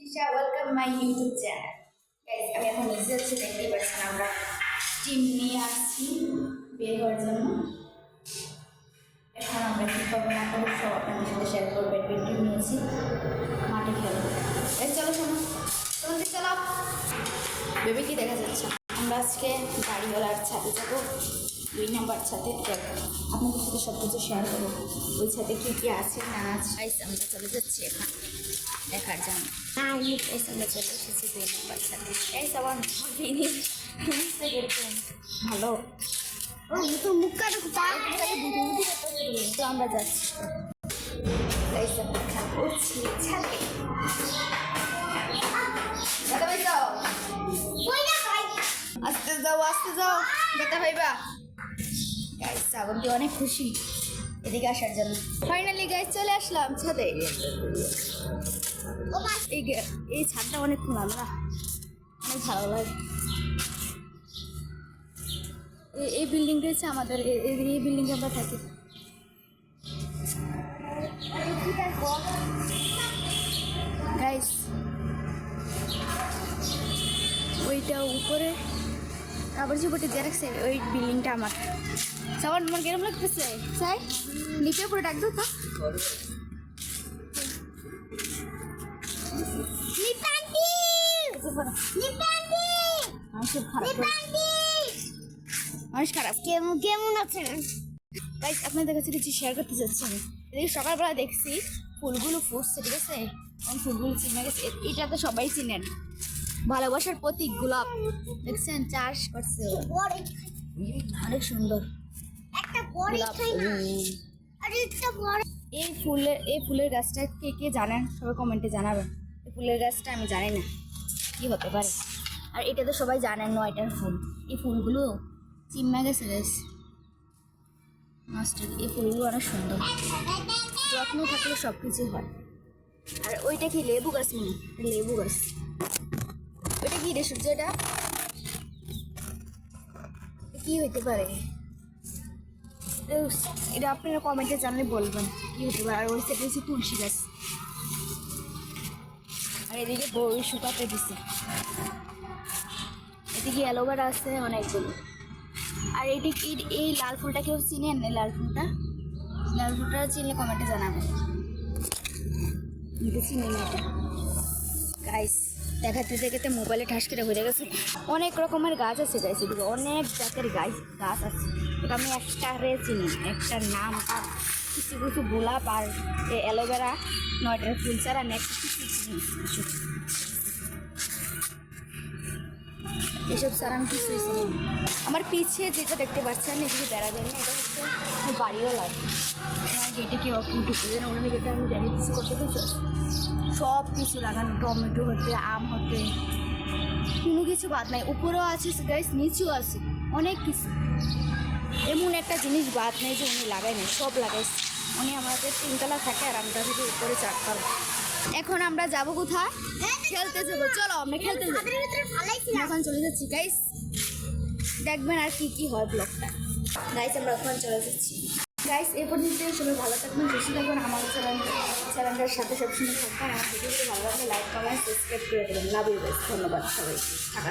Tisha, welcome my YouTube channel. Guys, আমি এখন নিজে হচ্ছে দেখতেই পাচ্ছেন আমরা টিম নিয়ে আসছি বের হওয়ার জন্য। এখন আমরা কী করবো না করবো সব আপনাদের সাথে শেয়ার করবো। ব্যাডমিন্টন নিয়েছি, মাঠে খেলবো। এই চলো শোনো, তোমাদের চলো। বেবি কি দেখা যাচ্ছে? আমরা আজকে গাড়িওয়ালার ছাদে যাবো, 2 নম্বর ছাদে আপনাদের সাথে সব কিছু শেয়ার করবো। ওই ছাদে কী কী আছে না আছে আমরা চলে যাচ্ছি এখন দেখার জন্য। আমরা চলে এসেছি 2 নম্বর ছাদে। এই সবার এরকম ভালো তো আমরা যাচ্ছি। আস্তে যাও আস্তে যাও, বেটা ভাইবা। গাইস শ্রাবন্তী অনেক খুশি এদিকে আসার জন্য। ফাইনালি গাইস চলে আসলাম ছাদে। এই ছাদটা অনেক খোলা না, অনেক ভালো লাগে। এই বিল্ডিংটা হচ্ছে আমাদের, এই বিল্ডিংয়ে আমরা থাকি। গাইস ওইটা উপরে আবার যে বটে যে রাখছে ওই বিল্ডিংটা আমার। সবার মন কেরম লাগতেছে? চাই নিচে উপরে ডাক দো তো। মানুষ খারাপ কেমন আছে গাইস? আপনাদের কাছে কিছু শেয়ার করতে চাচ্ছি আমি। এদিকে সকালবেলা দেখছি ফুলগুলো ফুটছে, ঠিক আছে? ফুলগুলো চিনে গেছে, এটা তো সবাই চিনেন, ভালোবাসার প্রতীক গোলাপ। দেখছেন চাষ করছে, অনেক সুন্দর এই ফুলের গাছটা কে কে জানেন সবাই কমেন্টে জানাবেন। এই ফুলের গাছটা আমি জানি না কি হতে পারে। আর এটা তো সবাই জানেন 9টার ফুল। এই ফুলগুলো চিম্মা গেছে গাছ মাস্টার। এই ফুলগুলো অনেক সুন্দর, যত্ন থাকলে সব কিছু হয়। আর ওইটা কি লেবু গাছ? মনে লেবু গাছ। ওইটা কি রে সূর্য? কি হইতে পারে এটা? আপনারা কমেন্টে জানলে বলবেন কি হতে পারে। আর ওই সাইডে হচ্ছে তুলসী গাছ। আর এদিকে বই শুকাতে দিছে। এদিকে অ্যালোভেরা আছে অনেকগুলো। আর এই লাল ফুলটা কেউ চিনেন? লাল ফুলটা চিনলে কমেন্টে জানাবেন। চিনি না এটা গাইস। দেখাতে দেখাতে মোবাইলে ঠাস করে হয়ে গেছে। অনেক রকমের গাছ আছে গাইস, এদিকে অনেক জাতের গাছ আছে। এটা আমি একটা চিনি, একটার নাম আর কিছু কিছু গোলাপ আর অ্যালোভেরা 9টার ফুল ছাড়া নেক্সট কিছু চিনি। এসব ছাড়া আমি কিছুই চিনি। আমার পিছিয়ে যেটা দেখতে পাচ্ছেন এদিকে বেড়াবেন না, এটা হচ্ছে বাড়িও লাগে। গেটে কেউ ঢুকবে না, ওখানে গেটে আমি জানি কিছু করতে পেরেছি। সব কিছু লাগানো, টমেটো হতে আম হতে কোনো কিছু বাদ নাই। উপরেও আছে গাইস, নিচেও আছে অনেক কিছু। এমন একটা জিনিস বাদ নেই যে উনি লাগাই নাই, সব লাগাইছে উনি। আমাদের 3তলা থাকে আর আমরা যদি উপরে 4তলা। এখন আমরা যাবো কোথায়? খেলতে যাবো। চলো আমরা খেলতে যাবো। এখন চলে যাচ্ছি গাইস, দেখবেন আর কি কি হয় ব্লগটা। গাইস আমরা এখন চলে যাচ্ছি। গাইস এই পর্যন্ত সবাই ভালো থাকবেন, খুশি থাকবেন। আমার চ্যানেলটার সাথে সবসময় থাকবেন। আমার ভিডিওগুলো ভালো লাগলে লাইক কমেন্ট সাবস্ক্রাইব করে দেবেন। লাভ ইউ গাইস, ধন্যবাদ সবাইকে।